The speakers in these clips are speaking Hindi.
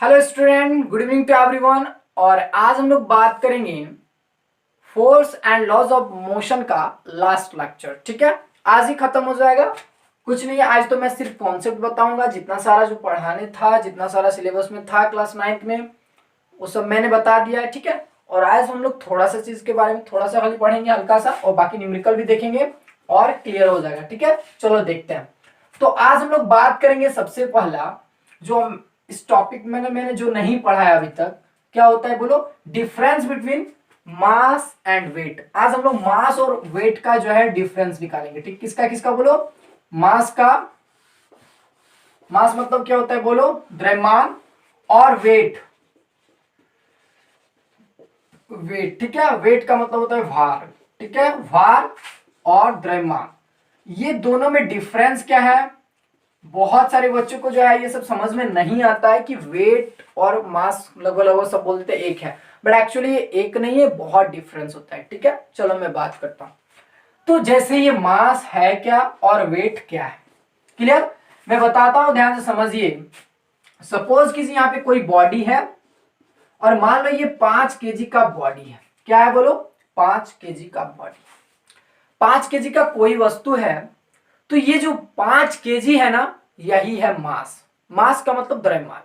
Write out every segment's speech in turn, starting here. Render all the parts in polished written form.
Hello student, good evening to everyone. और आज हम लोग बात करेंगे force and laws of motion का लास्ट लेक्चर। ठीक है, आज ही खत्म हो जाएगा। कुछ नहीं है, आज तो मैं सिर्फ कॉन्सेप्ट बताऊंगा। जितना सारा जो पढ़ाने था, जितना सारा सिलेबस में था क्लास 9th में, वो सब मैंने बता दिया है। ठीक है, और आज हम लोग थोड़ा सा चीज के बारे में थोड़ा सा खाली पढ़ेंगे, हल्का सा, और बाकी न्यूमेरिकल भी देखेंगे और क्लियर हो जाएगा। ठीक है, चलो देखते हैं। तो आज हम लोग बात करेंगे सबसे पहला, जो इस टॉपिक में मैंने जो नहीं पढ़ा है अभी तक, क्या होता है बोलो? Difference between mass and weight. आज हम लोग मास और वेट का जो है डिफरेंस निकालेंगे। ठीक, किसका किसका बोलो? मास का। मास मतलब क्या होता है बोलो? द्रव्यमान। और वेट, वेट, ठीक है, वेट का मतलब होता है भार। ठीक है, भार और द्रव्यमान, ये दोनों में डिफरेंस क्या है? बहुत सारे बच्चों को जो है ये सब समझ में नहीं आता है कि वेट और मास लगभग लगभग सब बोलते हैं एक है, बट एक्चुअली ये एक नहीं है, बहुत डिफरेंस होता है। ठीक है, चलो मैं बात करता हूं। तो जैसे ये मास है क्या और वेट क्या है, क्लियर? मैं बताता हूं, ध्यान से समझिए। सपोज किसी यहाँ पे कोई बॉडी है और मान लो ये 5 kg का बॉडी है। क्या है बोलो? 5 kg का बॉडी, 5 kg का कोई वस्तु है। तो ये जो 5 kg है ना, यही है मास। मास का मतलब द्रव्यमान,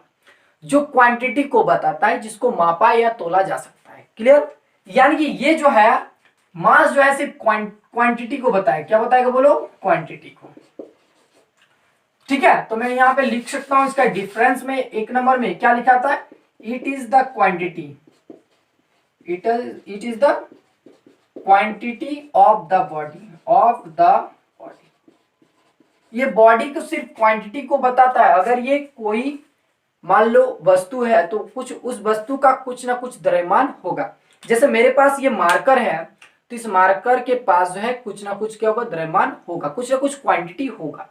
जो क्वांटिटी को बताता है, जिसको मापा या तोला जा सकता है। क्लियर? यानी कि ये जो है मास जो है सिर्फ क्वांटिटी को बताए। क्या बताएगा बोलो? क्वांटिटी को। ठीक है, तो मैं यहां पे लिख सकता हूं इसका डिफरेंस में, एक नंबर में क्या लिखा था? It is the quantity, it is the quantity of the body, of the body. ये बॉडी को सिर्फ क्वांटिटी को बताता है। अगर ये कोई मान लो वस्तु है तो कुछ उस वस्तु का कुछ ना कुछ द्रव्यमान होगा। जैसे मेरे पास ये मार्कर है, तो इस मार्कर के पास जो है कुछ ना कुछ क्या होगा? द्रव्यमान होगा, कुछ ना कुछ क्वांटिटी होगा,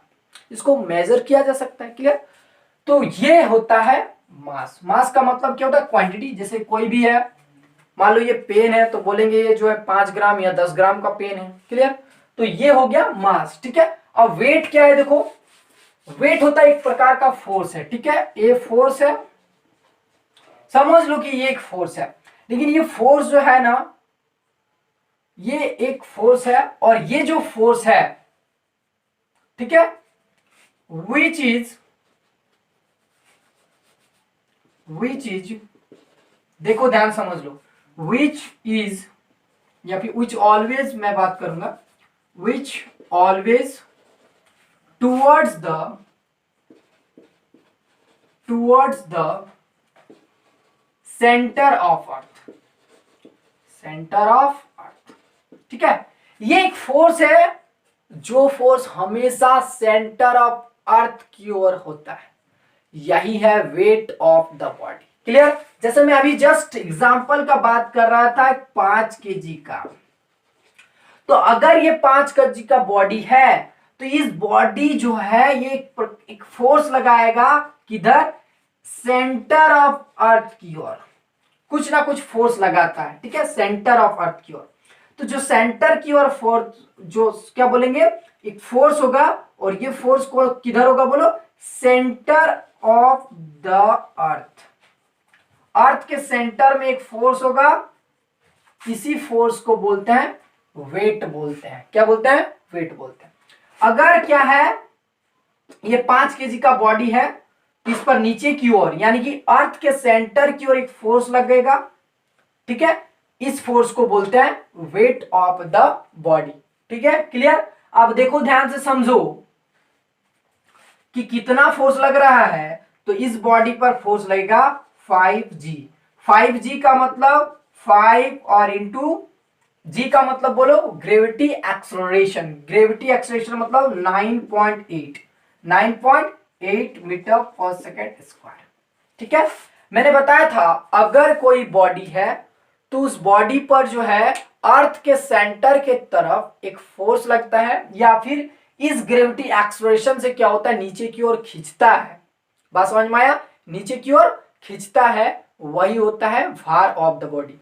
इसको मेजर किया जा सकता है। क्लियर? तो ये होता है मास। मास का मतलब क्या होता है? क्वांटिटी। जैसे कोई भी है, मान लो ये पेन है, तो बोलेंगे ये जो है 5 ग्राम या 10 ग्राम का पेन है। क्लियर? तो ये हो गया मास। ठीक है, अब वेट क्या है? देखो, वेट होता है एक प्रकार का फोर्स है। ठीक है, ये फोर्स है, समझ लो कि ये एक फोर्स है। लेकिन ये फोर्स जो है ना, ये एक फोर्स है, और ये जो फोर्स है, ठीक है, विच इज, देखो ध्यान समझ लो, विच इज या फिर विच ऑलवेज, मैं बात करूंगा, which always towards the centre of earth, centre of earth. ठीक है, ये एक फोर्स है, जो फोर्स हमेशा सेंटर ऑफ अर्थ की ओर होता है, यही है weight of the body. Clear? जैसे मैं अभी जस्ट एग्जांपल का बात कर रहा था 5 kg का, तो अगर ये 5 kg का बॉडी है, तो इस बॉडी जो है ये एक फोर्स लगाएगा, किधर? सेंटर ऑफ अर्थ की ओर, कुछ ना कुछ फोर्स लगाता है। ठीक है, सेंटर ऑफ अर्थ की ओर। तो जो सेंटर की ओर फोर्स, जो क्या बोलेंगे, एक फोर्स होगा, और ये फोर्स को किधर होगा बोलो? Centre of the earth. Earth के सेंटर में एक फोर्स होगा, इसी फोर्स को बोलते हैं वेट बोलते हैं। क्या बोलते हैं? वेट बोलते हैं। अगर क्या है, ये 5 kg का बॉडी है, इस पर नीचे की ओर, यानी कि अर्थ के सेंटर की ओर एक फोर्स लगेगा। ठीक है, इस फोर्स को बोलते हैं वेट ऑफ द बॉडी। ठीक है, क्लियर? अब देखो ध्यान से समझो कि कितना फोर्स लग रहा है। तो इस बॉडी पर फोर्स लगेगा 5G। 5G का मतलब 5 और इंटू जी का मतलब बोलो ग्रेविटी एक्सलरेशन। ग्रेविटी एक्सलरेशन मतलब 9.8 मीटर पर सेकेंड स्क्वायर। ठीक है, मैंने बताया था अगर कोई बॉडी है, तो उस बॉडी पर जो है अर्थ के सेंटर के तरफ एक फोर्स लगता है, या फिर इस ग्रेविटी एक्सलरेशन से क्या होता है? नीचे की ओर खींचता है। बात समझ में आया? नीचे की ओर खींचता है, वही होता है भार ऑफ द बॉडी।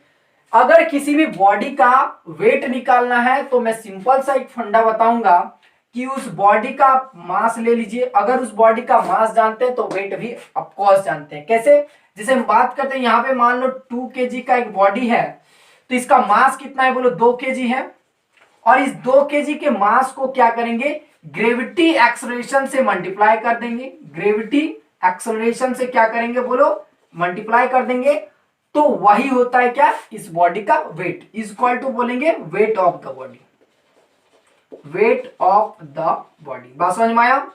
अगर किसी भी बॉडी का वेट निकालना है, तो मैं सिंपल सा एक फंडा बताऊंगा कि उस बॉडी का मास ले लीजिए, अगर उस बॉडी का मास जानते हैं तो वेट भी ऑफकोर्स जानते हैं। कैसे? जैसे हम बात करते हैं यहाँ पे मान लो 2 kg का एक बॉडी है, तो इसका मास कितना है बोलो 2 kg है, और इस 2 kg के मास को क्या करेंगे, ग्रेविटी एक्सेलरेशन से मल्टीप्लाई कर देंगे। ग्रेविटी एक्सेलरेशन से क्या करेंगे बोलो, मल्टीप्लाई कर देंगे, तो वही होता है क्या, इस बॉडी का वेट, इज इक्वल टू बोलेंगे weight of the body, weight of the body. बात समझ में आया?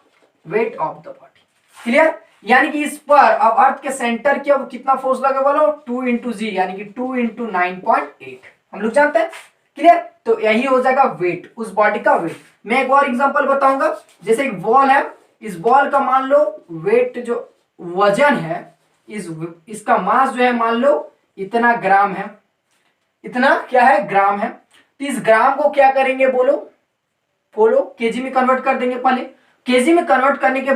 Weight of the body, clear? यानी कि इस पर अब अर्थ के सेंटर की अब कितना फोर्स लगा बोलो, 2 इंटू जी, यानी कि 2 इंटू 9.8 हम लोग जानते हैं, क्लियर? तो यही हो जाएगा वेट, उस बॉडी का वेट। मैं एक और एग्जांपल बताऊंगा, जैसे एक बॉल है, इस बॉल का मान लो वेट जो वजन है, इसका मास जो है मान लो इतना ग्राम है, इतना क्या है, ग्राम है। तो इस ग्राम को क्या करेंगे बोलो केजी में कन्वर्ट कर देंगे। पहले केजी में कन्वर्ट करने के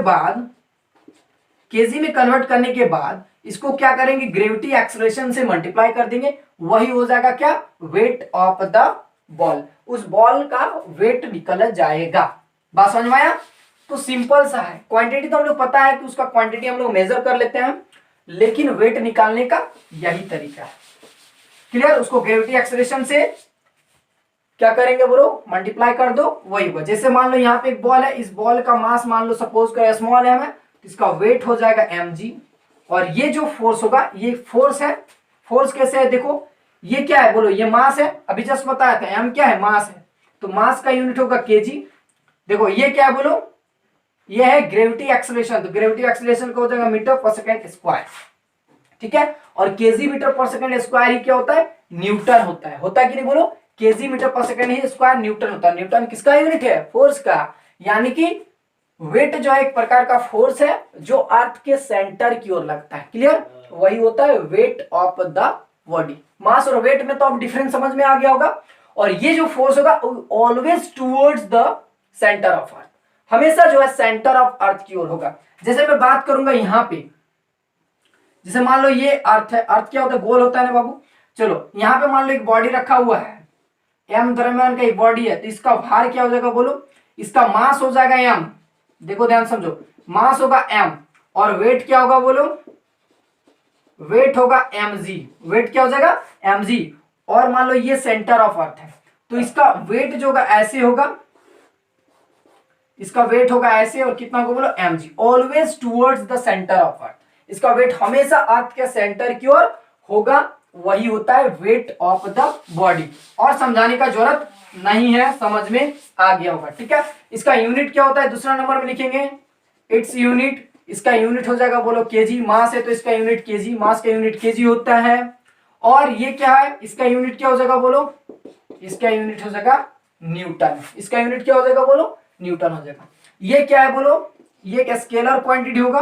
बाद इसको क्या करेंगे, ग्रेविटी एक्सेलरेशन से मल्टीप्लाई कर देंगे, वही हो जाएगा क्या, वेट ऑफ द बॉल, उस बॉल का वेट निकल जाएगा। बात समझ में आया? तो सिंपल सा है, क्वांटिटी तो हम लोग पता है कि उसका क्वांटिटी हम लोग मेजर कर लेते हैं, लेकिन वेट निकालने का यही तरीका है, क्लियर? उसको ग्रेविटी एक्सेलरेशन से क्या करेंगे बोलो, मल्टीप्लाई कर दो, वही हुआ। जैसे मान लो यहाँ पे एक बॉल है, इस बॉल का मास मान लो सपोज करें स्मॉल एम है, तो इसका वेट हो जाएगा mg, और ये जो फोर्स होगा ये फोर्स है। फोर्स कैसे है देखो, ये क्या है बोलो, ये मास है, अभी जस्ट बताया था m क्या है, मास है, तो मास का यूनिट होगा kg। देखो ये क्या है बोलो, ये है ग्रेविटी एक्सेलरेशन, तो ग्रेविटी एक्सेलरेशन का हो जाएगा मीटर पर सेकेंड स्क्वायर, ठीक है? और KG metre per second square ही क्या होता है, न्यूटन होता है कि नहीं बोलो, केजी मीटर पर सेकेंड ही स्क्वायर न्यूटन होता है। न्यूटन किसका यूनिट है, फोर्स का। यानी कि वेट जो है एक प्रकार का फोर्स है जो अर्थ के सेंटर की ओर लगता है, क्लियर? वही होता है वेट ऑफ द बॉडी। मास और वेट में तो अब डिफरेंस समझ में आ गया होगा। और ये जो फोर्स होगा always towards the centre of earth, हमेशा जो है सेंटर ऑफ अर्थ की ओर होगा। जैसे मैं बात करूंगा यहाँ पे, जैसे मान लो ये अर्थ है, अर्थ क्या होता है, गोल होता है ना बाबू। चलो यहाँ पे मान लो एक बॉडी रखा हुआ है, m द्रव्यमान का एक बॉडी है, तो इसका भार क्या हो जाएगा बोलो, इसका मास हो जाएगा m, देखो ध्यान समझो, मास होगा m, और वेट क्या होगा बोलो, वेट होगा mg, वेट क्या हो जाएगा mg। और मान लो ये सेंटर ऑफ अर्थ है, तो इसका वेट जो होगा ऐसे होगा, इसका वेट होगा ऐसे, और कितना को बोलो mg, always towards the centre of earth, इसका वेट हमेशा अर्थ के सेंटर की ओर होगा, वही होता है वेट ऑफ द बॉडी। और समझाने का जरूरत नहीं है, समझ में आ गया होगा, ठीक है? इसका यूनिट क्या होता है, दूसरा नंबर में लिखेंगे इट्स यूनिट, इसका यूनिट हो जाएगा बोलो केजी, मास है तो इसका यूनिट केजी, मास का यूनिट केजी होता है। और ये क्या है, इसका यूनिट क्या हो जाएगा बोलो, इसका यूनिट हो जाएगा न्यूटन, इसका यूनिट क्या हो जाएगा बोलो, न्यूटन हो जाएगा। ये क्या है बोलो, ये एक स्केलर क्वांटिटी होगा,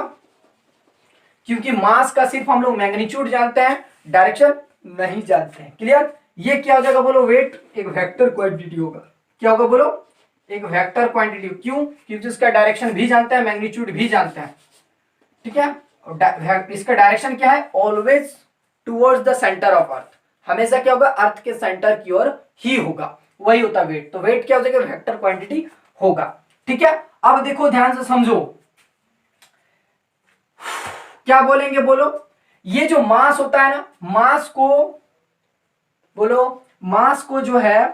क्योंकि मास का सिर्फ हम लोग मैग्नीट्यूड जानते हैं, डायरेक्शन नहीं जानते हैं, क्लियर? ये क्या हो जाएगा बोलो, वेट एक वेक्टर क्वांटिटी होगा, क्या होगा बोलो, एक वेक्टर क्वांटिटी। क्यों? क्योंकि इसका डायरेक्शन भी जानते हैं, मैग्नीट्यूड भी जानते हैं, ठीक है? और इसका डायरेक्शन क्या है, always towards the centre of earth, हमेशा क्या होगा, अर्थ के सेंटर की ओर ही होगा, वही होता है वेट। तो वेट क्या हो जाएगा, वेक्टर क्वांटिटी होगा, ठीक है? अब देखो ध्यान से समझो, क्या बोलेंगे बोलो, ये जो मास होता है ना, मास को बोलो, मास को जो है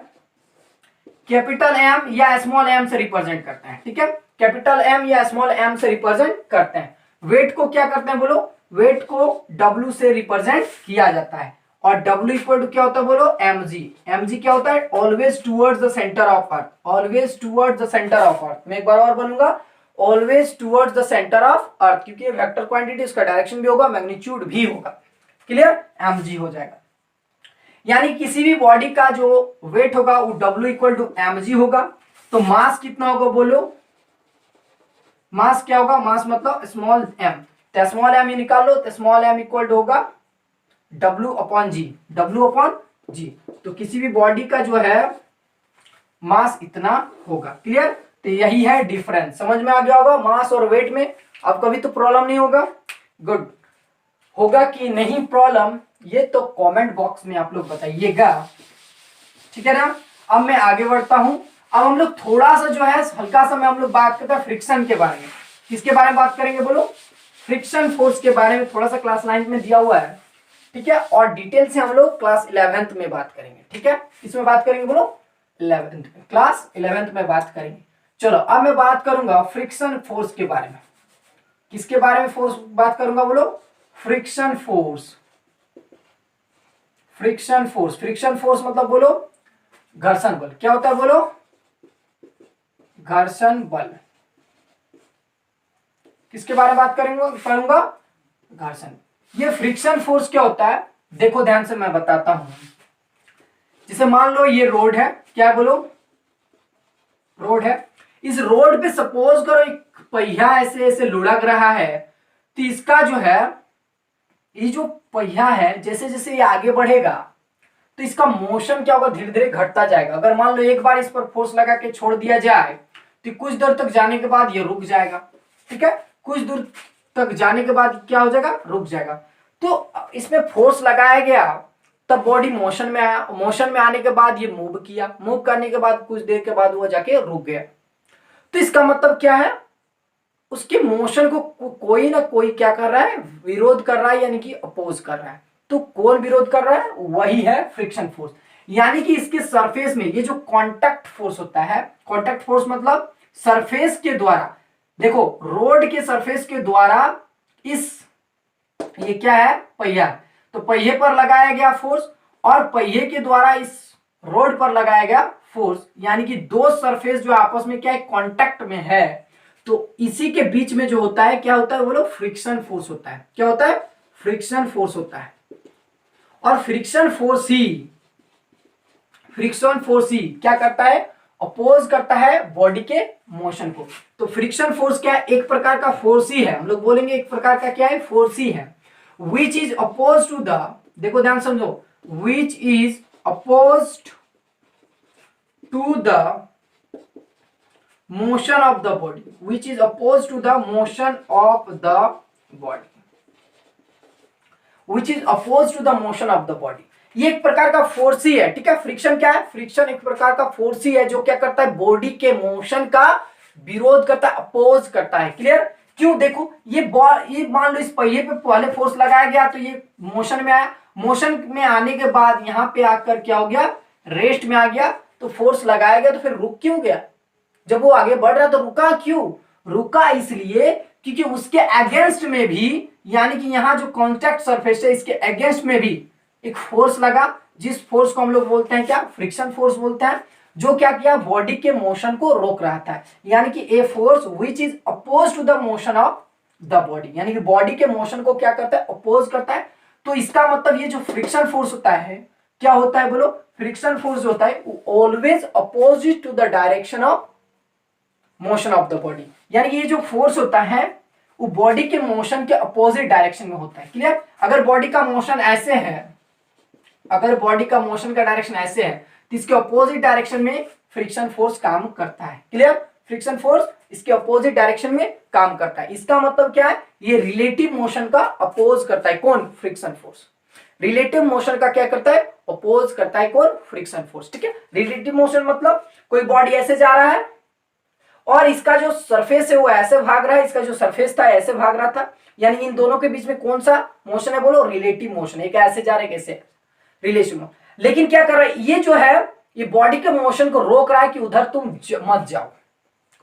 कैपिटल एम या स्मॉल एम से रिप्रेजेंट करते हैं, ठीक है? कैपिटल एम या स्मॉल एम से रिप्रेजेंट करते हैं। वेट को क्या करते हैं बोलो, वेट को डब्ल्यू से रिप्रेजेंट किया जाता है, और डब्ल्यू इक्वल टू क्या होता है बोलो, mg। mg क्या होता है, always towards the centre of earth, always towards the centre of earth. मैं एक बार और बोलूंगा, always towards the centre of earth, क्योंकि वेक्टर क्वांटिटी, उसका डायरेक्शन भी होगा, मैग्नीट्यूड भी होगा, क्लियर? mg हो जाएगा। यानी किसी भी बॉडी का जो वेट होगा वो W इक्वल टू mg होगा। तो मास कितना होगा बोलो, मास क्या होगा, मास मतलब स्मॉल m, तो स्मॉल m ही निकाल लो, तो स्मॉल m इक्वल टू होगा W अपॉन जी, W अपॉन जी। तो किसी भी बॉडी का जो है मास इतना होगा, क्लियर? तो यही है डिफरेंस, समझ में आ गया होगा मास और वेट में। अब कभी तो प्रॉब्लम नहीं होगा, गुड। होगा कि नहीं प्रॉब्लम, ये तो कमेंट बॉक्स में आप लोग बताइएगा, ठीक है ना? अब मैं आगे बढ़ता हूं। अब हम लोग थोड़ा सा जो है हल्का सा में हम लोग बात करते हैं फ्रिक्शन के बारे में। किसके बारे में बात करेंगे बोलो? फ्रिक्शन फोर्स के बारे में थोड़ा सा क्लास 9 में दिया हुआ है, ठीक है, और डिटेल से हम लोग क्लास 11th में बात करेंगे, ठीक है। इसमें बात करेंगे बोलो 11th में, क्लास 11th में बात करेंगे। चलो अब मैं बात करूंगा फ्रिक्शन फोर्स के बारे में। किसके बारे में फोर्स बात करूंगा बोलो? Friction force. Friction force, friction force मतलब बोलो घर्षण बल। क्या होता है बोलो? घर्षण बल। किसके बारे में बात करूंगा? घर्षण। ये फ्रिक्शन फोर्स क्या होता है देखो ध्यान से मैं बताता हूं। जैसे मान लो ये रोड है, क्या है बोलो? रोड है। इस रोड पे सपोज करो एक पहिया ऐसे ऐसे लुढ़क रहा है, तो इसका जो है ये जो पहिया है जैसे जैसे ये आगे बढ़ेगा तो इसका मोशन क्या होगा? धीरे धीरे घटता जाएगा। अगर मान लो एक बार इस पर फोर्स लगा के छोड़ दिया जाए तो कुछ दूर तक जाने के बाद ये रुक जाएगा, ठीक है। कुछ दूर तक जाने के बाद क्या हो जाएगा? रुक जाएगा। तो इसमें फोर्स लगाया गया तब बॉडी मोशन में आया, मोशन में आने के बाद ये मूव किया, मूव करने के बाद कुछ देर के बाद वो जाके रुक गया। तो इसका मतलब क्या है? उसके मोशन को कोई ना कोई क्या कर रहा है? विरोध कर रहा है, यानी कि अपोज कर रहा है। तो कौन विरोध कर रहा है? वही है फ्रिक्शन फोर्स। यानी कि इसके सरफेस में ये जो कांटेक्ट फोर्स होता है, कांटेक्ट फोर्स मतलब सरफेस के द्वारा, देखो रोड के सरफेस के द्वारा इस, ये क्या है? पहिया। तो पहिए पर लगाया गया फोर्स और पहिए के द्वारा इस रोड पर लगाया गया फोर्स, यानी कि दो सरफेस जो आपस में क्या है? कांटेक्ट में है। तो इसी के बीच में जो होता है क्या होता है बोलो? फ्रिक्शन फोर्स होता है। क्या होता है? फ्रिक्शन फोर्स होता है। और फ्रिक्शन फोर्स ही क्या करता है? अपोज करता है बॉडी के मोशन को। तो फ्रिक्शन फोर्स क्या है? एक प्रकार का फोर्स ही है, हम लोग बोलेंगे एक प्रकार का क्या है? फोर्स ही है। Which is oppose to the, देखो ध्यान समझो, which is opposed to the motion of the body, which is opposed to the motion of the body, which is opposed to the motion of the body। ये एक प्रकार का फोर्स ही है, ठीक है। फ्रिक्शन क्या है? फ्रिक्शन एक प्रकार का फोर्स ही है जो क्या करता है? बॉडी के मोशन का विरोध करता है, अपोज करता है। क्लियर? क्यों? देखो ये मान लो इस पहिए पे पहले फोर्स लगाया गया तो ये मोशन में आया, मोशन में आने के बाद यहाँ पे आकर क्या हो गया? रेस्ट में आ गया। तो फोर्स लगाया गया तो फिर रुक क्यों गया? जब वो आगे बढ़ रहा तो रुका क्यों? रुका इसलिए क्योंकि उसके अगेंस्ट में भी, यानी कि यहाँ जो कॉन्टैक्ट सरफेस है इसके अगेंस्ट में भी एक फोर्स लगा, जिस फोर्स को हम लोग बोलते हैं क्या? फ्रिक्शन फोर्स बोलते हैं। जो क्या किया? बॉडी के मोशन को रोक रहा था, यानी कि a force which is oppose to the motion of the body, यानी कि बॉडी के मोशन को क्या करता है? अपोज करता है। तो इसका मतलब ये जो फ्रिक्शन फोर्स होता है क्या होता है बोलो? फ्रिक्शन फोर्स होता है always opposite to the direction of motion of the body, यानी कि ये जो फोर्स होता है वो बॉडी के मोशन के अपोजिट डायरेक्शन में होता है। क्लियर? अगर बॉडी का मोशन ऐसे है, अगर बॉडी का मोशन का डायरेक्शन ऐसे है तो इसके अपोजिट डायरेक्शन में फ्रिक्शन फोर्स काम करता है। क्लियर? फ्रिक्शन फोर्स इसके अपोजिट डायरेक्शन में काम करता है। इसका मतलब क्या है? ये रिलेटिव मोशन का अपोज करता है। कौन? Friction force. रिलेटिव मोशन का क्या करता है? अपोज करता है। कौन? Friction force. ठीक है। रिलेटिव मोशन मतलब कोई बॉडी ऐसे जा रहा है और इसका जो सरफेस है वो ऐसे भाग रहा है, इसका जो सरफेस था ऐसे भाग रहा था, यानी इन दोनों के बीच में कौन सा मोशन है बोलो? Relative motion. एक ऐसे जा रहे कैसे? Relative motion. लेकिन क्या कर रहा है ये जो है? ये बॉडी के मोशन को रोक रहा है कि उधर तुम मत जाओ,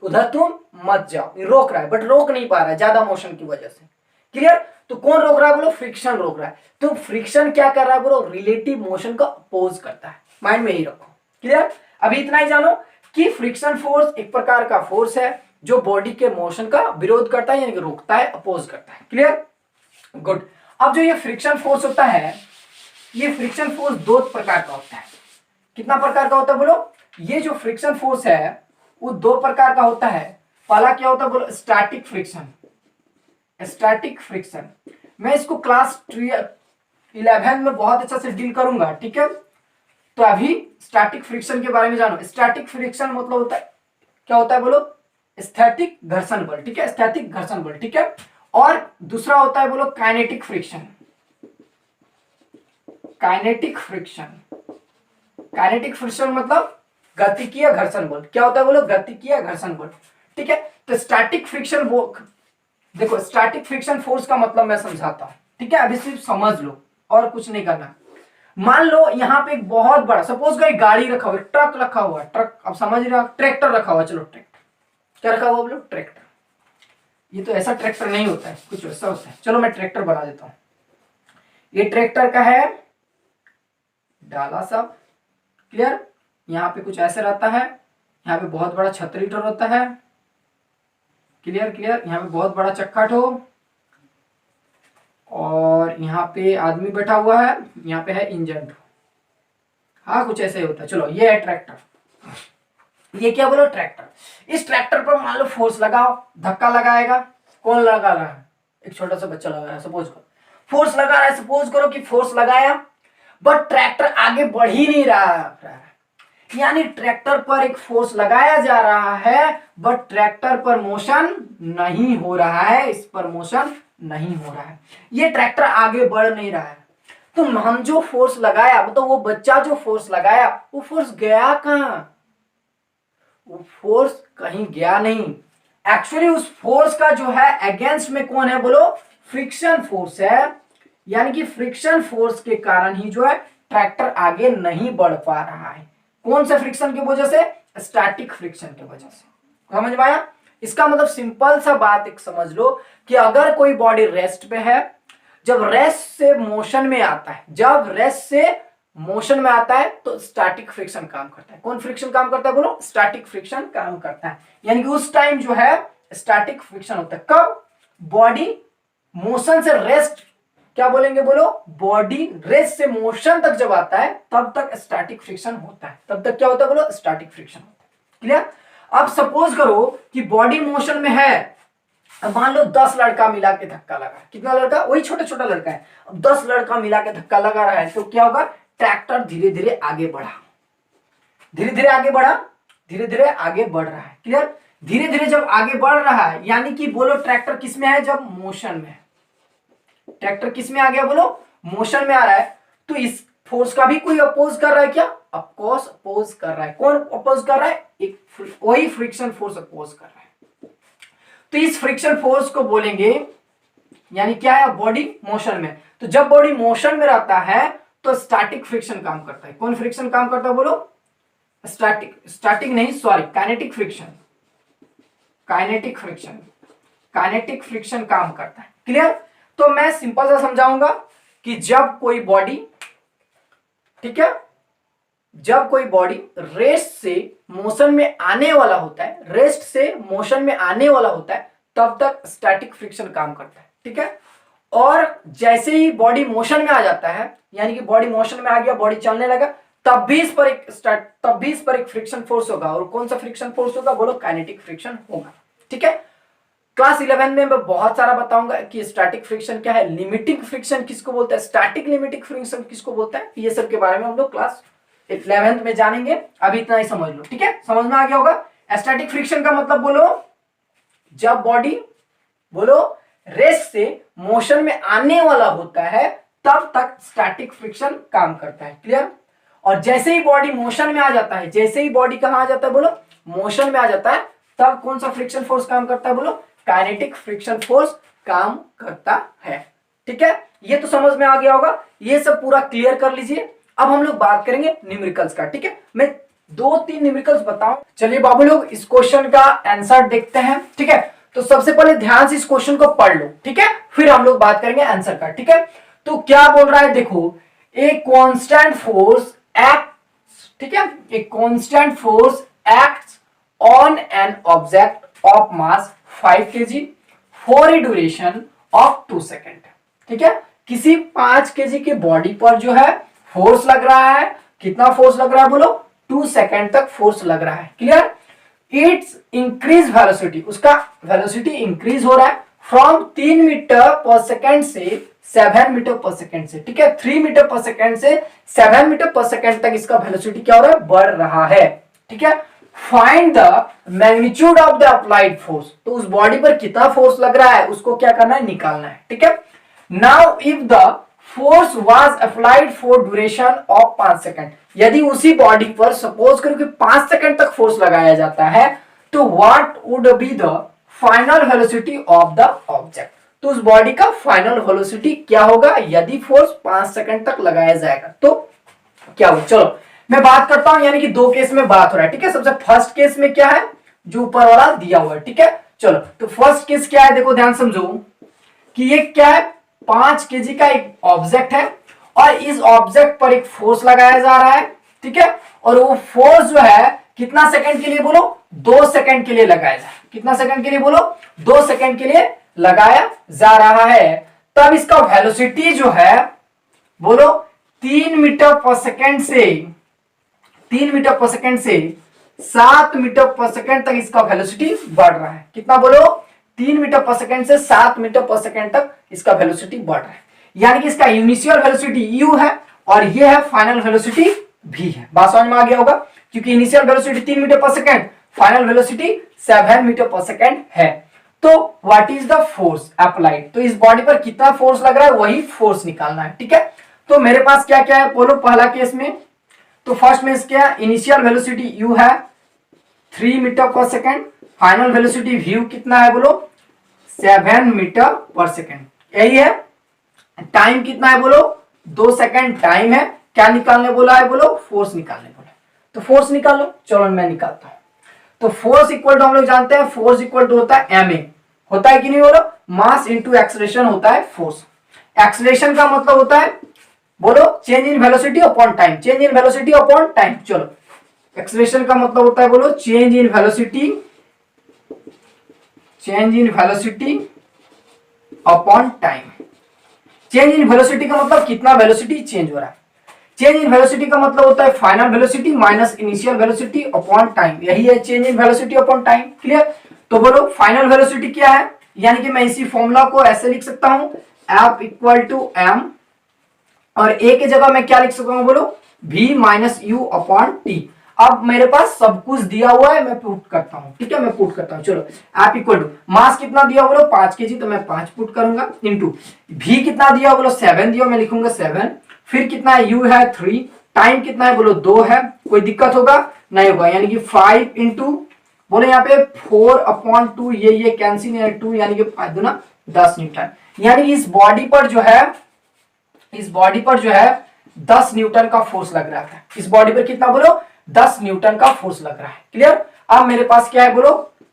उधर तुम मत जाओ। ये रोक रहा है बट रोक नहीं पा रहा है ज्यादा मोशन की वजह से। क्लियर? तो कौन रोक रहा है बोलो? फ्रिक्शन रोक रहा है। तो फ्रिक्शन क्या कर रहा है बोलो? रिलेटिव मोशन का अपोज करता है। माइंड में ही रखो। क्लियर? अभी इतना ही जानो कि फ्रिक्शन फोर्स एक प्रकार का फोर्स है जो बॉडी के मोशन का विरोध करता है, यानी कि रोकता है, अपोज करता है। क्लियर? गुड। अब जो ये फ्रिक्शन फोर्स होता है, ये फ्रिक्शन फोर्स दो प्रकार का होता है। कितना प्रकार का होता है बोलो? ये जो फ्रिक्शन फोर्स है वो दो प्रकार का होता है। पहला क्या होता है बोलो? Static friction. स्टैटिक फ्रिक्शन मैं इसको क्लास 11 में बहुत अच्छा से डील करूंगा। ठीक है। तो अभी स्टैटिक फ्रिक्शन के बारे में जानो। स्टैटिक फ्रिक्शन मतलब होता है, क्या होता है बोलो? स्थैतिक घर्षण बल। ठीक है। स्थैतिक घर्षण बल। ठीक है। और दूसरा होता है बोलो kinetic friction. Kinetic friction. Kinetic friction मतलब गतिकीय घर्षण बल। क्या होता है बोलो? गतिकीय घर्षण बल। ठीक है, तो स्टैटिक फ्रिक्शन देखो, स्टैटिक फ्रिक्शन फोर्स का मतलब मैं समझाता हूं। ठीक है, अभी सिर्फ समझ लो और कुछ नहीं करना। मान लो यहाँ पे एक बहुत बड़ा, सपोज करो गाड़ी रखा हुआ है, ट्रक रखा हुआ है, ट्रक, अब समझ रहे हो, ट्रैक्टर रखा हुआ है, चलो ट्रैक्टर, क्या रखा हुआ बोलो? ट्रैक्टर। ये तो ऐसा ट्रैक्टर नहीं होता है, कुछ वैसा होता है। चलो मैं ट्रैक्टर बना देता हूं। ये ट्रैक्टर का है डाला सब, क्लियर। यहाँ पे कुछ ऐसे रहता है, यहाँ पे बहुत बड़ा छतरी ठो होता है, क्लियर क्लियर। यहाँ पे बहुत बड़ा चक्का ठो, और यहाँ पे आदमी बैठा हुआ है, यहाँ पे है इंजन ठो। हाँ, कुछ ऐसे होता है। चलो ये है ट्रैक्टर। ये क्या बोलो? ट्रैक्टर। इस ट्रैक्टर पर मान लो फोर्स लगाओ, धक्का लगाएगा। कौन लगा रहा है? एक छोटा सा बच्चा लगा रहा है, सपोज करो। फोर्स लगा रहा है, सपोज करो कि फोर्स लगाया, बट ट्रैक्टर आगे बढ़ ही नहीं रहा है। यानी ट्रैक्टर पर एक फोर्स लगाया जा रहा है, बट ट्रैक्टर पर मोशन नहीं हो रहा है, इस पर मोशन नहीं हो रहा है। ये ट्रैक्टर आगे बढ़ नहीं रहा है। तो हम जो फोर्स लगाया, मतलब वो बच्चा जो फोर्स लगाया, वो फोर्स गया कहां? वो फोर्स कहीं गया नहीं। एक्चुअली उस फोर्स का जो है अगेंस्ट में कौन है बोलो? फ्रिक्शन फोर्स है। यानी कि फ्रिक्शन फोर्स के कारण ही जो है ट्रैक्टर आगे नहीं बढ़ पा रहा है। कौन से फ्रिक्शन की वजह से? स्टैटिक फ्रिक्शन की वजह से। समझ में आया? इसका मतलब सिंपल सा बात एक समझ लो कि अगर कोई बॉडी रेस्ट पे है, जब रेस्ट से मोशन में आता है, जब रेस्ट से मोशन में आता है तो स्टैटिक फ्रिक्शन काम करता है। कौन फ्रिक्शन काम करता है बोलो? स्टैटिक फ्रिक्शन काम करता है। यानी कि उस टाइम जो है स्टैटिक फ्रिक्शन होता है। कब? बॉडी मोशन से रेस्ट, क्या बोलेंगे बोलो? बॉडी रेस्ट से मोशन तक जब आता है तब तक स्टैटिक फ्रिक्शन होता है। तब तक क्या होता है बोलो? स्टैटिक फ्रिक्शन होता है। क्लियर? अब सपोज करो कि बॉडी मोशन में है, अब मान लो 10 लड़का मिला के धक्का लगा। कितना लड़का? वही छोटा छोटा लड़का है। अब 10 लड़का मिला के धक्का लगा रहा है, तो क्या होगा? ट्रैक्टर धीरे धीरे आगे बढ़ा, धीरे धीरे आगे बढ़ा, धीरे धीरे आगे बढ़ रहा है। क्लियर? धीरे धीरे जब आगे बढ़ रहा है, यानी कि बोलो ट्रैक्टर किस में है? जब मोशन में है। ट्रैक्टर किस में आ गया बोलो? मोशन में आ रहा है। तो इस फोर्स का भी कोई अपोज कर रहा है क्या? ऑफकोर्स अपोज कर रहा है। कौन अपोज कर रहा है? एक वही फ्रिक्शन फोर्स अपोज कर रहा है। तो इस फ्रिक्शन फोर्स को बोलेंगे, यानी क्या है? बॉडी मोशन में। तो जब बॉडी मोशन में रहता है तो स्टैटिक फ्रिक्शन काम करता है। कौन फ्रिक्शन काम करता है बोलो? स्टैटिक नहीं, sorry, kinetic friction. Kinetic friction, kinetic friction काम करता है। क्लियर? तो मैं सिंपल सा समझाऊंगा कि जब कोई बॉडी, ठीक है, जब कोई बॉडी रेस्ट से मोशन में आने वाला होता है, रेस्ट से मोशन में आने वाला होता है, तब तक स्टैटिक फ्रिक्शन काम करता है। ठीक है? और जैसे ही बॉडी मोशन में आ जाता है, यानी कि बॉडी मोशन में आ गया, बॉडी चलने लगा, तब भी इस पर एक फ्रिक्शन फोर्स होगा। और कौन सा फ्रिक्शन फोर्स होगा बोलो? काइनेटिक फ्रिक्शन होगा। ठीक है? क्लास 11 में मैं बहुत सारा बताऊंगा कि स्टैटिक फ्रिक्शन क्या है, लिमिटिंग फ्रिक्शन किसको बोलता है, स्टैटिक लिमिटिंग फ्रिक्शन किसको बोलता है, ये सब के बारे में हम लोग क्लास 11 में जानेंगे। अभी इतना ही समझ लो। ठीक है? समझ में आ गया होगा? स्टैटिक फ्रिक्शन का मतलब बोलो, जब बॉडी बोलो रेस्ट से मोशन में आने वाला होता है तब तक स्टैटिक फ्रिक्शन काम करता है। क्लियर? और जैसे ही बॉडी मोशन में आ जाता है, जैसे ही बॉडी कहां आ जाता है बोलो? मोशन में आ जाता है, तब कौन सा फ्रिक्शन फोर्स काम करता है बोलो? काइनेटिक फ्रिक्शन फोर्स काम करता है। ठीक है? ये तो समझ में आ गया होगा। ये सब पूरा क्लियर कर लीजिए। अब हम लोग बात करेंगे न्यूमेरिकल्स का। ठीक है? मैं 2-3 न्यूमेरिकल्स बताऊं। चलिए बाबू लोग, इस क्वेश्चन का आंसर देखते हैं। ठीक है? तो सबसे पहले ध्यान से इस क्वेश्चन को पढ़ लो। ठीक है? फिर हम लोग बात करेंगे आंसर का। ठीक है? तो क्या बोल रहा है देखो, ए कांस्टेंट फोर्स एक्ट्स, ठीक है, a constant force acts on an object of mass 5 kg for a duration of 2 second. ठीक है? किसी 5 kg के बॉडी पर जो है फोर्स लग रहा है। कितना फोर्स लग रहा है बोलो? 2 सेकेंड तक फोर्स लग रहा है। क्लियर? इट्स इंक्रीज वेलोसिटी, उसका वेलोसिटी इंक्रीज हो रहा है फ्रॉम 3 मीटर पर सेकेंड से 7 मीटर पर सेकेंड से। ठीक है? 3 मीटर पर सेकेंड से 7 मीटर पर सेकेंड तक इसका वेलोसिटी क्या हो रहा है? बढ़ रहा है। ठीक है? Find the magnitude of the applied force, तो उस बॉडी पर कितना फोर्स लग रहा है उसको क्या करना है? निकालना है। ठीक है? Now if the force was applied for duration of 5 second, यदि उसी बॉडी पर सपोज करो कि 5 सेकंड तक फोर्स लगाया जाता है, तो what would be the final velocity of the object, तो उस बॉडी का फाइनल वेलोसिटी क्या होगा यदि फोर्स 5 सेकंड तक लगाया जाएगा, तो क्या होगा। चलो मैं बात करता हूं, यानी कि दो केस में बात हो रहा है, ठीक है। सबसे फर्स्ट केस में क्या है, जो ऊपर वाला दिया हुआ है, ठीक है। चलो तो फर्स्ट केस क्या है, देखो ध्यान समझो कि ये क्या है, 5 केजी का एक ऑब्जेक्ट है और इस ऑब्जेक्ट पर एक फोर्स लगाया जा रहा है, ठीक है। और वो फोर्स जो है कितना सेकंड के लिए बोलो, 2 सेकंड के लिए लगाया जा, कितना सेकंड के लिए बोलो, 2 सेकंड के लिए लगाया जा रहा है। तब इसका वेलोसिटी जो है बोलो 3 मीटर पर सेकंड से 3 मीटर पर सेकंड से 7 मीटर पर सेकंड तक इसका वेलोसिटी बढ़ रहा है। कितना बोलो, 3 मीटर पर सेकंड से 7 मीटर पर सेकंड तक इसका वेलोसिटी बढ़ रहा है, यानी कि इसका इनिशियल वेलोसिटी u है और ये है फाइनल वेलोसिटी v है। बात समझ में आ गया होगा, क्योंकि initial velocity 3 metre per second, final velocity 7 metre per second है। तो what is the force applied, तो इस बॉडी पर कितना फोर्स लग रहा है वही फोर्स निकालना है, ठीक है। तो मेरे पास क्या क्या है बोलो, पहला केस में तो फर्स्ट में क्या इनिशियल वेलोसिटी u है 3 metre per second, final velocity v कितना है बोलो 7 मीटर पर सेकंड, यही है। टाइम कितना है बोलो 2 सेकंड टाइम है। क्या निकालने बोला है बोलो, फोर्स निकालने बोला, तो फोर्स निकालो। चलो मैं निकालता हूं। तो फोर्स इक्वल टू हम लोग जानते हैं, फोर्स इक्वल टू होता है ma, होता है कि नहीं बोलो, मास इंटू एक्सेलरेशन होता है फोर्स। एक्सेलरेशन का मतलब होता है बोलो change in velocity upon time, change in velocity upon time. चलो एक्सेलरेशन का मतलब होता है बोलो change in velocity, change in velocity upon time. Change in velocity का मतलब कितना वेलोसिटी चेंज हो रहा है, चेंज इन वेलोसिटी का मतलब होता है final velocity minus initial velocity upon time, यही है change in velocity upon time. Clear, तो बोलो फाइनल वेलोसिटी क्या है, यानी कि मैं इसी फॉर्मूला को ऐसे लिख सकता हूं F इक्वल टू m और a की जगह मैं क्या लिख सकता हूं बोलो v minus you upon T. अब मेरे पास सब कुछ दिया हुआ है, मैं पुट करता हूं, ठीक है, मैं पुट करता हूं। चलो F इक्वल टू मास कितना दिया बोलो 5 केजी, तो मैं 5 पुट करूंगा, इंटू v कितना दिया बोलो 7 दिया, मैं लिखूंगा 7, फिर कितना है u है 3, टाइम कितना है बोलो 2 है, कोई दिक्कत होगा नहीं होगा, यानी कि 5 इंटू बोले यहाँ पे 4/2, ये कैंसिल है 2, यानी कि 5 दूना 10 न्यूटन, यानी कि इस बॉडी पर जो है 10 न्यूटन का फोर्स लग रहा है। इस बॉडी पर कितना बोलो 10 न्यूटन का फोर्स लग रहा है। क्लियर, अब मेरे पास क्या है बोलो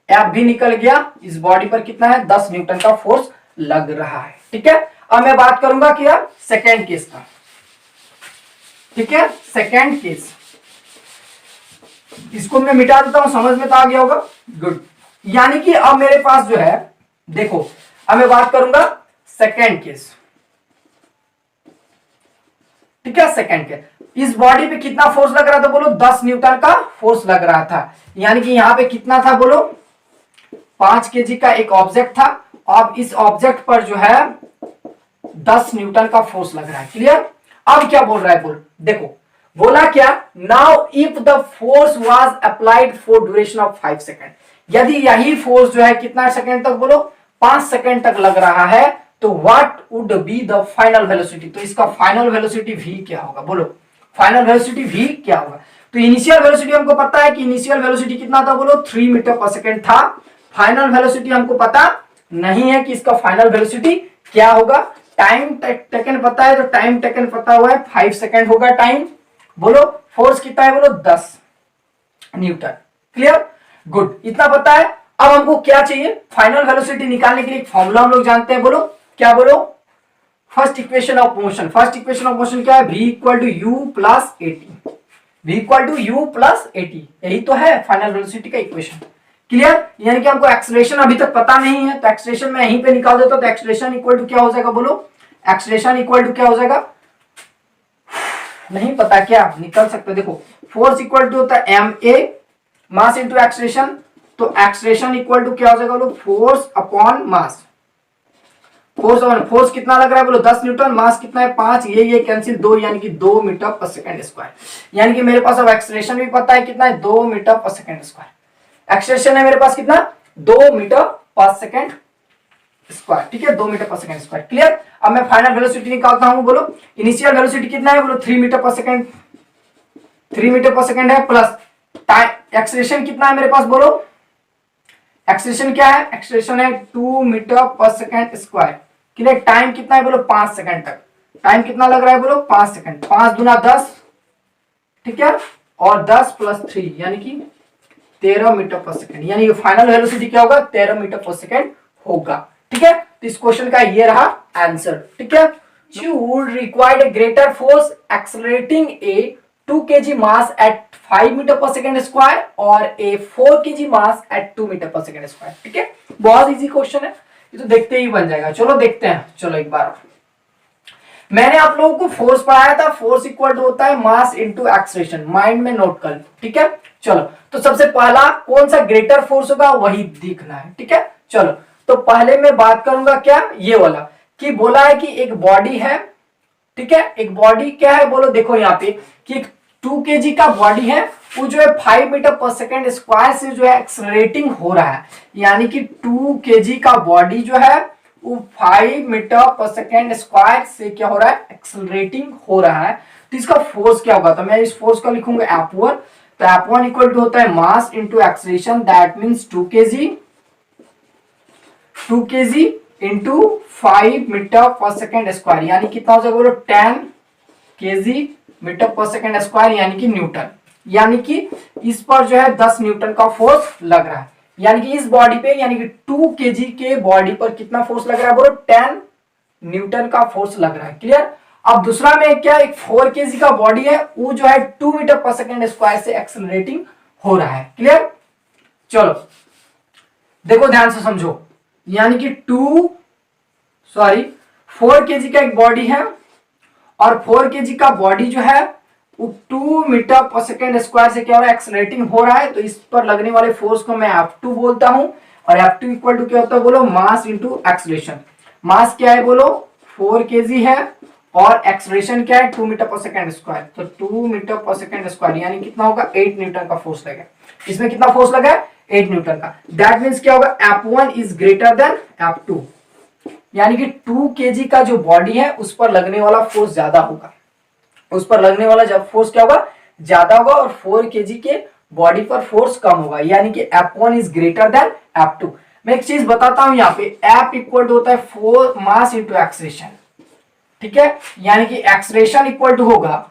F भी निकल गया, इस बॉडी पर कितना है 10 न्यूटन का फोर्स लग रहा है, ठीक है। अब मैं बात करूंगा क्या सेकेंड केस का, ठीक है। सेकेंड केस, इसको मैं मिटा देता हूं, समझ में तो आ गया होगा, गुड। यानी कि अब मेरे पास जो है देखो, अब मैं बात करूंगा सेकेंड केस, ठीक है। सेकेंड केस, इस बॉडी पे कितना फोर्स लग रहा था बोलो 10 न्यूटन का फोर्स लग रहा था, यानी कि यहां पे कितना था बोलो 5 केजी का एक ऑब्जेक्ट था, अब इस ऑब्जेक्ट पर जो है 10 न्यूटन का फोर्स लग रहा है। क्लियर, अब क्या बोल रहा है बोल, देखो बोला क्या, now if the force was applied for duration of 5 second, यदि यही फोर्स जो है कितना सेकंड तक बोलो 5 सेकंड तक लग रहा है, तो what would be the final velocity, तो इसका फाइनल वेलोसिटी v क्या होगा बोलो, फाइनल वेलोसिटी v क्या होगा। तो इनिशियल वेलोसिटी हमको पता है कि इनिशियल वेलोसिटी कितना था बोलो 3 मीटर पर सेकंड था, फाइनल वेलोसिटी हमको पता नहीं है कि इसका फाइनल वेलोसिटी क्या होगा। टाइम टेकन पता है, तो टाइम टेकन पता हुआ है 5 सेकंड होगा टाइम, बोलो फोर्स कितना है बोलो 10 न्यूटन। क्लियर, गुड, इतना पता है। अब हमको क्या चाहिए, फाइनल वेलोसिटी निकालने के लिए एक फॉर्मूला हम लोग जानते हैं, बोलो क्या बोलो, first equation of motion. First equation of motion क्या है, v equal to u plus a t, v equal to u plus a t, यही तो है फाइनल वेलोसिटी का इक्वेशन। क्लियर, यानी कि हमको एक्सेलरेशन अभी तक पता नहीं है, तो एक्सेलरेशन मैं यहीं पे निकाल देता हूं, तो एक्सेलरेशन इक्वल टू क्या हो जाएगा बोलो, एक्सेलरेशन इक्वल टू क्या हो जाएगा, नहीं पता क्या निकल सकता है, देखो फोर्स इक्वल टू होता है ma मास इंटू एक्सेलरेशन, तो एक्सेलरेशन इक्वल टू क्या हो जाएगा बोलो फोर्स अपॉन मास, फोर्स कितना लग रहा है बोलो 10 न्यूटन, मास कितना है 5, ये कैंसिल 2, यानी कि 2 मीटर पर सेकंड स्क्वायर, यानी कि मेरे पास अब एक्सेलरेशन भी पता है कितना है 2 metre per second square. Acceleration है मेरे पास कितना 2 मीटर पर सेकंड स्क्वायर, ठीक है, 2 metre per second square. Clear. अब मैं फाइनल वेलोसिटी निकालता हूं, बोलो इनिशियल वेलोसिटी कितना है, बोलो 3 metre per second, 3 metre per second है, प्लस टाइम एक्सेलरेशन कितना है मेरे पास, बोलो एक्सेलरेशन क्या है, एक्सेलरेशन है 2 metre per second square. Clear. Time कितना है, बोलो 5 सेकंड तक, टाइम कितना लग रहा है, बोलो 5 सेकंड, 5 दूना 10, ठीक है, और 10 प्लस 3 यानी कि 13 मीटर पर सेकंड, यानी फाइनल वेलोसिटी क्या होगा, 13 मीटर पर सेकंड होगा। ठीक है, तो इस क्वेश्चन का ये रहा आंसर। ठीक है, you would require a greater force accelerating a 2 kg mass at 5 metre per second square और a 4 kg mass at 2 metre per second square. ठीक है, बहुत इजी क्वेश्चन है, ये तो देखते ही बन जाएगा। चलो देखते हैं, चलो एक बार मैंने आप लोगों को फोर्स पढ़ाया था, फोर्स इक्वल होता है मास इनटू एक्सेलरेशन, माइंड में नोट कर लो। ठीक है, चलो तो सबसे पहला कौन सा ग्रेटर फोर्स होगा वही देखना है। ठीक है, चलो तो पहले मैं बात करूंगा क्या, ये वाला कि बोला है कि एक बॉडी है, ठीक है, एक बॉडी क्या है, बोलो देखो यहाँ पे कि 2 kg का बॉडी है, वो जो है 5 मीटर पर सेकेंड स्क्वायर से जो है एक्सलरेटिंग हो रहा है, यानी कि 2 kg का बॉडी जो है वो 5 मीटर पर सेकेंड स्क्वायर से क्या हो रहा है, एक्सलरेटिंग हो रहा है। तो इसका फोर्स क्या होगा, तो मैं इस फोर्स का लिखूंगा F1, तो F1 इक्वल टू होता है mass into acceleration, that means 2 kg into 5 metre per second square, यानी कितना हो जाएगा, बोलो 10 kg metre per second square, यानी कि न्यूटन, यानी कि इस पर जो है 10 न्यूटन का फोर्स लग रहा है, यानी कि इस बॉडी पे, यानी कि 2 kg के बॉडी पर कितना फोर्स लग रहा है, बोलो 10 न्यूटन का फोर्स लग रहा है। क्लियर। अब दूसरा में क्या, एक 4 kg का बॉडी है, वो जो है 2 मीटर पर सेकेंड स्क्वायर से एक्सेलरेटिंग हो रहा है। क्लियर। चलो देखो ध्यान से समझो, यानी कि 4 kg का एक बॉडी है और 4 kg का बॉडी जो है वो 2 मीटर पर सेकेंड स्क्वायर से क्या हो रहा है, एक्सेलरेटिंग हो रहा है, तो इस पर लगने वाले फोर्स को मैं F2 बोलता हूं, और F2 इक्वल टू क्या होता है, बोलो मास इंटू एक्सेलरेशन। मास क्या है, बोलो 4 kg है, और एक्सेलरेशन क्या है, 2 मीटर पर सेकेंड स्क्वायर, तो 2 मीटर पर सेकेंड स्क्वायर यानी कितना होगा, 8 न्यूटन का फोर्स लगा। इसमें कितना फोर्स लगा है, 8 न्यूटन का। दैट मीन्स क्या होगा, F1 is greater than F2, यानी कि 2 kg का जो बॉडी है उस पर लगने वाला फोर्स ज्यादा होगा, उस पर लगने वाला जब फोर्स क्या होगा, ज्यादा होगा, और 4 kg के बॉडी पर फोर्स कम होगा, यानी कि F1 is greater than F2। मैं एक चीज बताता हूं, यहाँ पे F इक्वल टू होता है 4 मास इंटू एक्सेलरेशन। ठीक है, यानी कि एक्सेलरेशन इक्वल टू होगा,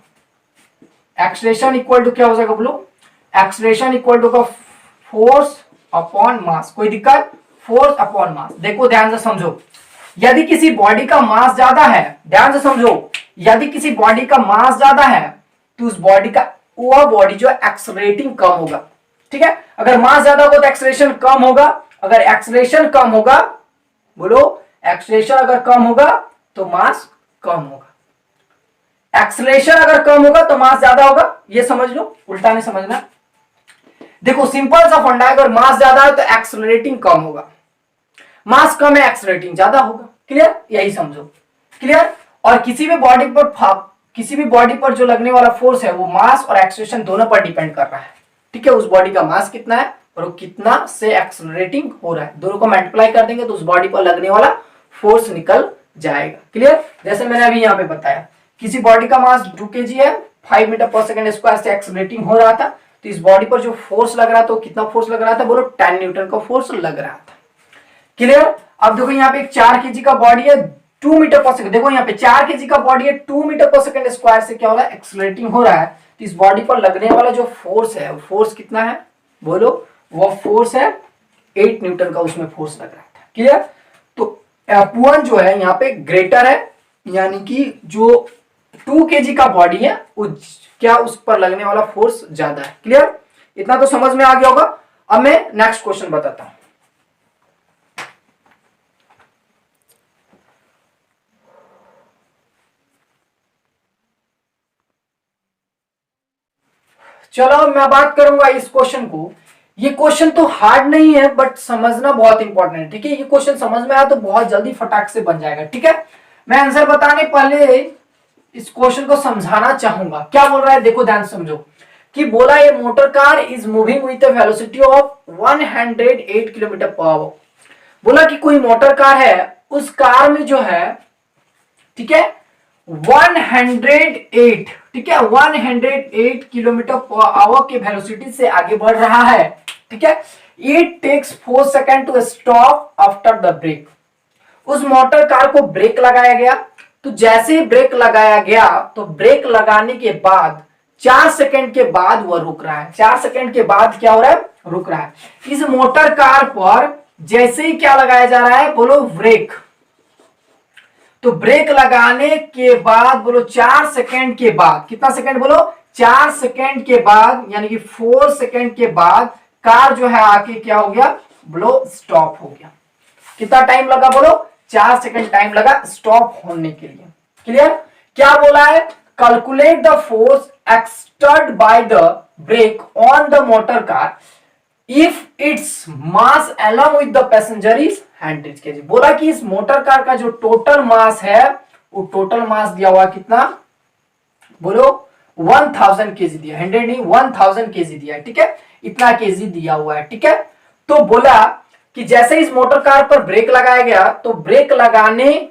एक्सेलरेशन इक्वल टू क्या हो जाएगा, बोलो एक्सेलरेशन इक्वल टू का फोर्स अपॉन मास। कोई दिक्कत, फोर्स अपॉन मास। देखो ध्यान से समझो, यदि किसी बॉडी का मास ज्यादा है, ध्यान से समझो, यदि किसी बॉडी का मास ज्यादा है तो उस बॉडी का वह बॉडी जो एक्सेलरेटिंग कम होगा। ठीक है, अगर मास ज्यादा होगा तो एक्सेलरेशन कम होगा, अगर एक्सेलरेशन कम होगा, बोलो एक्सेलरेशन अगर कम होगा तो मास कम होगा, एक्सेलरेशन अगर कम होगा तो मास ज्यादा होगा, ये समझ लो, उल्टा नहीं समझना। देखो सिंपल सा फंडा है, अगर मास ज्यादा है तो एक्सेलरेटिंग कम होगा, मास कम है एक्सेलरेटिंग ज्यादा होगा। क्लियर, यही समझो। क्लियर। और किसी भी बॉडी पर जो लगने वाला फोर्स है वो मास और एक्सेलरेशन दोनों पर डिपेंड कर रहा है। ठीक है, उस बॉडी का मास कितना है और वो कितना से एक्सेलरेटिंग हो रहा है, दोनों को मल्टीप्लाई कर देंगे तो उस बॉडी पर लगने वाला फोर्स निकल जाएगा। क्लियर। जैसे मैंने अभी यहाँ पे बताया, किसी बॉडी का मास 2 kg है, 5 मीटर पर सेकेंड स्क्वायर से एक्सेलरेटिंग हो रहा था, तो इस बॉडी पर जो फोर्स लग रहा था, तो कितना फोर्स लग रहा था, बोलो 10 न्यूटन का फोर्स लग रहा था। क्लियर। अब देखो यहाँ पे एक 4 kg का बॉडी है, 2 मीटर पर सेकंड, देखो यहाँ पे 4 kg का बॉडी है, 2 मीटर पर सेकंड स्क्वायर से क्या हो रहा है, एक्सेलरेटिंग हो रहा है, तो इस बॉडी पर लगने वाला जो फोर्स है, वो फोर्स कितना है, बोलो वो फोर्स है 8 न्यूटन का, उसमें फोर्स लग रहा था। क्लियर। तो F1 जो है यहाँ पे ग्रेटर है, यानी कि जो 2 kg का बॉडी है क्या उस पर लगने वाला फोर्स ज्यादा है। क्लियर, इतना तो समझ में आ गया होगा। अब मैं नेक्स्ट क्वेश्चन बताता हूं। चलो मैं बात करूंगा इस क्वेश्चन को। ये क्वेश्चन तो हार्ड नहीं है बट समझना बहुत इंपॉर्टेंट है। ठीक है, ये क्वेश्चन समझ में आया तो बहुत जल्दी फटाक से बन जाएगा। ठीक है, मैं आंसर बताने पहले इस क्वेश्चन को समझाना चाहूंगा। क्या बोल रहा है, देखो ध्यान समझो कि बोला ये motor car is moving with a velocity of 108 kilometre per hour. बोला कि कोई मोटर कार है, उस कार में जो है, ठीक है, 108, ठीक है, 108 किलोमीटर पर आवर के वेलोसिटी से आगे बढ़ रहा है, ठीक है। It takes 4 second to stop after the brake. उस मोटर कार को ब्रेक लगाया गया, तो जैसे ही ब्रेक लगाया गया तो ब्रेक लगाने के बाद 4 सेकेंड के बाद वह रुक रहा है। 4 सेकेंड के बाद क्या हो रहा है, रुक रहा है। इस मोटर कार पर जैसे ही क्या लगाया जा रहा है, बोलो ब्रेक। तो ब्रेक लगाने के बाद बोलो 4 सेकेंड के बाद, कितना सेकेंड बोलो, 4 सेकेंड के बाद, यानी कि 4 सेकेंड के बाद कार जो है आके क्या हो गया, बोलो स्टॉप हो गया। कितना टाइम लगा बोलो, 4 सेकेंड टाइम लगा स्टॉप होने के लिए। क्लियर? क्या बोला है, calculate the force exerted by the brake on the motor car if its mass along with the passenger is 100 kg। बोला कि इस मोटर कार का जो टोटल मास है, वो टोटल मास दिया हुआ कितना, बोलो 1000 kg दिया, 100 नहीं 1000 kg दिया है, ठीक है, इतना केजी दिया हुआ है, ठीक है। तो बोला कि जैसे इस मोटर कार पर ब्रेक लगाया गया, तो ब्रेक लगाने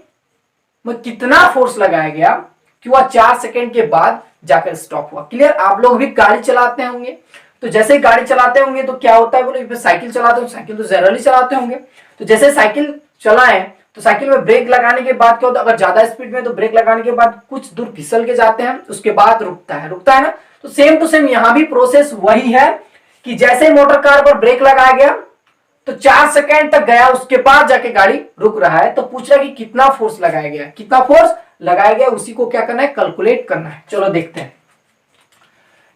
में कितना फोर्स लगाया गया कि वह 4 सेकेंड के बाद जाकर स्टॉप हुआ। क्लियर? आप लोग भी गाड़ी चलाते होंगे, तो जैसे गाड़ी चलाते होंगे तो क्या होता है बोले, साइकिल चलाते हो, साइकिल तो जनरली चलाते होंगे, तो जैसे साइकिल चलाएं तो साइकिल में ब्रेक लगाने के बाद क्या होता है, अगर ज्यादा स्पीड में तो ब्रेक लगाने के बाद कुछ दूर फिसल के जाते हैं, उसके बाद रुकता है ना। तो सेम टू सेम यहां भी प्रोसेस वही है कि जैसे मोटर कार पर ब्रेक लगाया गया तो 4 सेकेंड तक गया, उसके बाद जाके गाड़ी रुक रहा है। तो पूछ रहा है कि कितना फोर्स लगाया गया, कितना फोर्स लगाया गया, उसी को क्या करना है, कैलकुलेट करना है। चलो देखते हैं।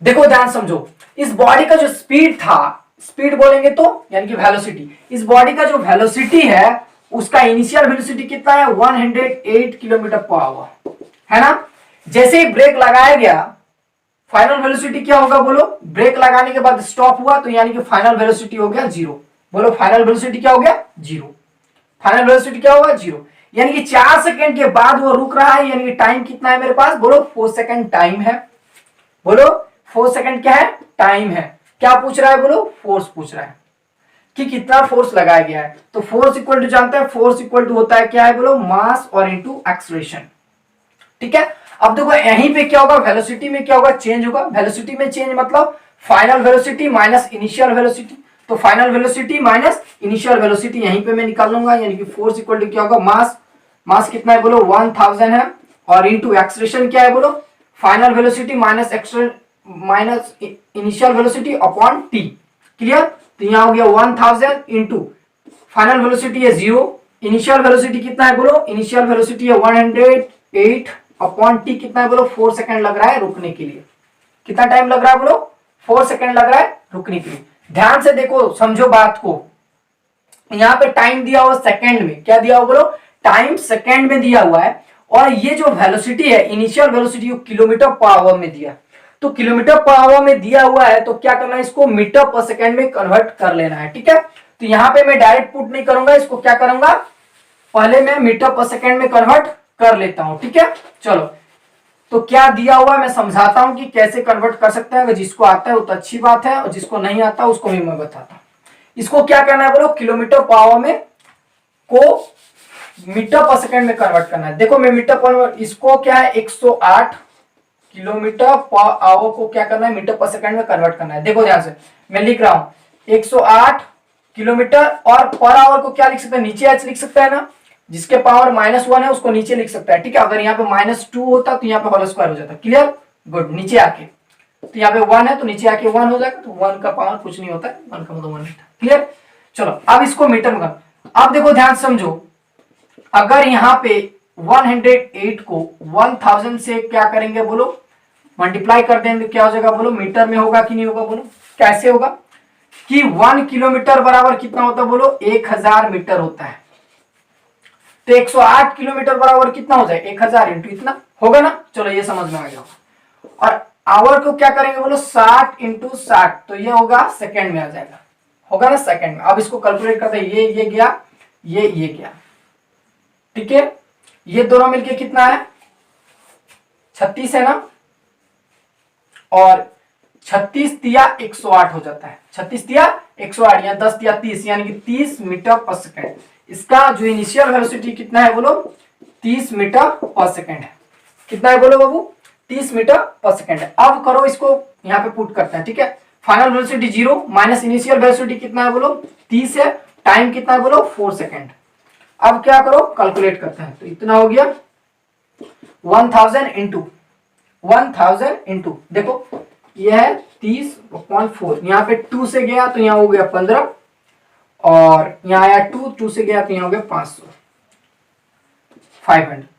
देखो ध्यान समझो, इस बॉडी का जो स्पीड था, स्पीड बोलेंगे तो यानी कि वेलोसिटी, इस बॉडी का जो वेलोसिटी है उसका इनिशियल वेलोसिटी कितना है, 108 किलोमीटर पर आवर, है ना। जैसे ही ब्रेक लगाया गया, फाइनल वेलोसिटी क्या होगा बोलो, ब्रेक लगाने के बाद स्टॉप हुआ तो यानी कि फाइनल वेलोसिटी हो गया 0। बोलो फाइनल वेलोसिटी क्या हो गया, 0। फाइनल वेलोसिटी क्या होगा, 0। यानी कि 4 सेकेंड के बाद वो रुक रहा है, यानी कि टाइम कितना है मेरे पास, बोलो 4 सेकेंड टाइम है। बोलो 4 सेकेंड क्या है, टाइम है। क्या पूछ रहा है बोलो, फोर्स पूछ रहा है कि कितना फोर्स लगाया गया है। तो फोर्स इक्वल टू जानते हैं, फोर्स इक्वल टू होता है क्या है बोलो, मास और इनटू एक्सेलरेशन, ठीक है। अब देखो यहीं पे क्या होगा, वेलोसिटी में क्या होगा, चेंज होगा। वेलोसिटी में चेंज मतलब final velocity minus initial velocity, तो final velocity minus initial velocity यहीं पे मैं निकाल लूंगा, यानी कि फोर्स इक्वल टू क्या होगा, मास, मास कितना है बोलो 1000 है, और इनटू एक्सेलरेशन क्या है बोलो, final velocity minus initial velocity upon T. Clear? तो यहां हो गया 1000 इंटू फाइनल वेलोसिटी है 0, इनिशियल वेलोसिटी कितना है बोलो, इनिशियल वेलोसिटी है 108 अपॉन टी कितना है बोलो, 4 सेकेंड लग रहा है रुकने के लिए। कितना टाइम लग रहा है बोलो, 4 सेकेंड लग रहा है रुकने के लिए। ध्यान से देखो, समझो बात को, यहां पे टाइम दिया हुआ सेकेंड में, क्या दिया हुआ बोलो, टाइम सेकेंड में दिया हुआ है, और ये जो वेलोसिटी है initial velocity kilometre per hour में दिया, तो किलोमीटर पर आवर में दिया हुआ है, तो क्या करना है, इसको मीटर पर सेकेंड में कन्वर्ट कर लेना है, ठीक है। तो यहां पे मैं डायरेक्ट पुट नहीं करूंगा, इसको क्या करूंगा, पहले मैं मीटर पर सेकेंड में कन्वर्ट कर लेता हूं, ठीक है। चलो, तो क्या दिया हुआ है मैं समझाता हूं कि कैसे कन्वर्ट कर सकते हैं। अगर जिसको आता है वो तो अच्छी बात है, और जिसको नहीं आता उसको भी मैं बताता हूं। इसको क्या करना है बोलो, किलोमीटर पर आवर में को मीटर पर सेकेंड में कन्वर्ट करना है। देखो मैं मीटर पर, इसको क्या है 108 किलोमीटर पर आवर को क्या करना है, मीटर पर सेकंड में कन्वर्ट करना है। देखो ध्यान से मैं लिख रहा हूं 108 किलोमीटर, और पर आवर को क्या लिख सकते हैं, नीचे एच लिख सकता है ना, जिसके पावर -1 है उसको नीचे लिख सकता है, ठीक है। अगर यहाँ पे -2 होता तो यहाँ पे होल स्क्वायर हो जाता। क्लियर? गुड। नीचे आके, तो यहाँ पे 1 है तो नीचे आके 1 हो जाएगा, तो 1 का पावर कुछ नहीं होता है, 1 का मतलब 1 होता है। क्लियर? चलो अब इसको मीटर में कर। अब देखो ध्यान समझो, अगर यहाँ पे 108 को 1000 से क्या करेंगे बोलो, मल्टीप्लाई कर देंगे, क्या हो जाएगा बोलो, मीटर में होगा कि नहीं होगा बोलो, कैसे होगा कि 1 किलोमीटर बराबर कितना होता है बोलो, 1000 मीटर होता है। तो 108 किलोमीटर बराबर कितना हो जाए, 1000 इंटू इतना होगा ना। चलो ये समझ में आ गया। और आवर को क्या करेंगे बोलो, 60 इंटू 60, तो ये होगा सेकेंड में आ जाएगा, होगा ना सेकेंड में। अब इसको कैलकुलेट करते हैं, ये गया, ये गया, ठीक है। ये दोनों मिलके कितना है, 36 है ना, और 36 दिया 108 हो जाता है, 36 दिया 108 या 10 दिया 30, यानी कि 30 मीटर पर सेकेंड। इसका जो इनिशियल वेलोसिटी कितना है बोलो, 30 मीटर पर सेकेंड है। कितना है बोलो बाबू, 30 मीटर पर सेकेंड है। अब करो इसको यहाँ पे पुट करते हैं, ठीक है। Final velocity 0 minus initial velocity कितना है बोलो, 30 है, टाइम कितना है बोलो 4 सेकेंड। अब क्या करो, कैलकुलेट करते हैं। तो इतना हो गया 1000 इंटू देखो ये है 30.4, यहाँ पे 2 से गया तो यहाँ हो गया 15, और यहाँ आया 2 से गया तो यहाँ हो गया 500।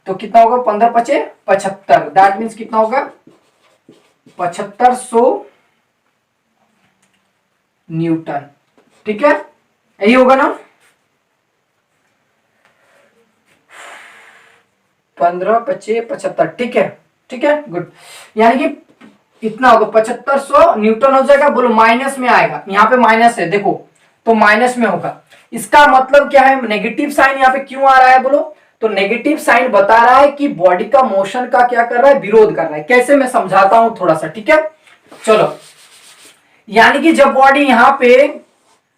तो कितना होगा, 15 पचे 75, दैट मीन्स कितना होगा 7500 न्यूटन। ठीक है, यही होगा ना, 15 पचे 75। ठीक है, ठीक है, गुड। यानी कि इतना होगा 7500 न्यूटन हो जाएगा। बोलो माइनस में आएगा, यहाँ पे माइनस है देखो, तो माइनस में होगा। इसका मतलब क्या है, नेगेटिव साइन यहाँ पे क्यों आ रहा है बोलो, तो नेगेटिव साइन बता रहा है कि बॉडी का मोशन का क्या कर रहा है, विरोध कर रहा है। कैसे, मैं समझाता हूं थोड़ा सा, ठीक है। चलो, यानी कि जब बॉडी यहाँ पे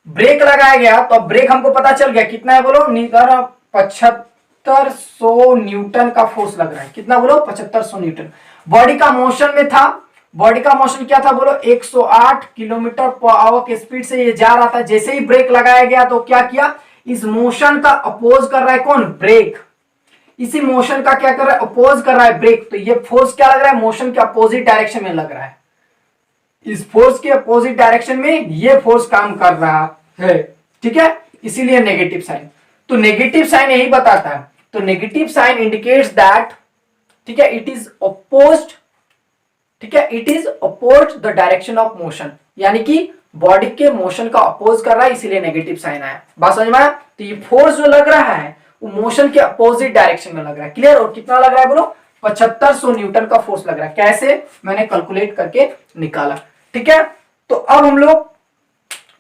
ब्रेक लगाया गया तो ब्रेक हमको पता चल गया कितना है बोलो, 7500 न्यूटन का फोर्स लग रहा है। कितना बोलो, 7500 न्यूटन। बॉडी का मोशन में था, बॉडी का मोशन क्या था बोलो, 108 किलोमीटर पर आवर के स्पीड से ये जा रहा था। जैसे ही ब्रेक लगाया गया तो क्या किया, इस मोशन का अपोज कर रहा है कौन, ब्रेक। इसी मोशन का क्या कर रहा है, अपोज कर रहा है ब्रेक। तो ये फोर्स क्या लग रहा है, मोशन के अपोजिट डायरेक्शन में लग रहा है। इस फोर्स के अपोजिट डायरेक्शन में ये फोर्स काम कर रहा है, ठीक है, इसीलिए नेगेटिव साइन। तो नेगेटिव साइन यही बताता है। तो नेगेटिव साइन इंडिकेट्स दैट, ठीक है, इट इज अपोज्ड, ठीक है, it is opposed the direction of motion, यानी कि बॉडी के मोशन का अपोज कर रहा है, इसीलिए नेगेटिव साइन आया। बात समझ में आया। तो ये फोर्स जो लग रहा है वो मोशन के अपोजिट डायरेक्शन में लग रहा है। क्लियर। और कितना लग रहा है बोलो, 7500 न्यूटन का फोर्स लग रहा है। कैसे, मैंने कैलकुलेट करके निकाला। ठीक है, तो अब हम लोग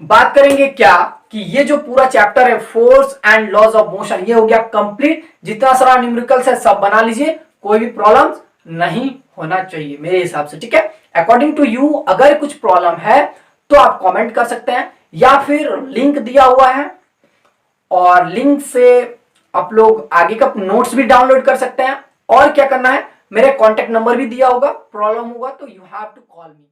बात करेंगे क्या, कि ये जो पूरा चैप्टर है force and laws of motion, ये हो गया कंप्लीट। जितना सारा न्यूमेरिकल्स है सब बना लीजिए, कोई भी प्रॉब्लम नहीं होना चाहिए मेरे हिसाब से। ठीक है, अकॉर्डिंग टू यू अगर कुछ प्रॉब्लम है तो आप कमेंट कर सकते हैं, या फिर लिंक दिया हुआ है और लिंक से आप लोग आगे का नोट्स भी डाउनलोड कर सकते हैं। और क्या करना है, मेरे कॉन्टेक्ट नंबर भी दिया होगा, प्रॉब्लम होगा तो you have to call me.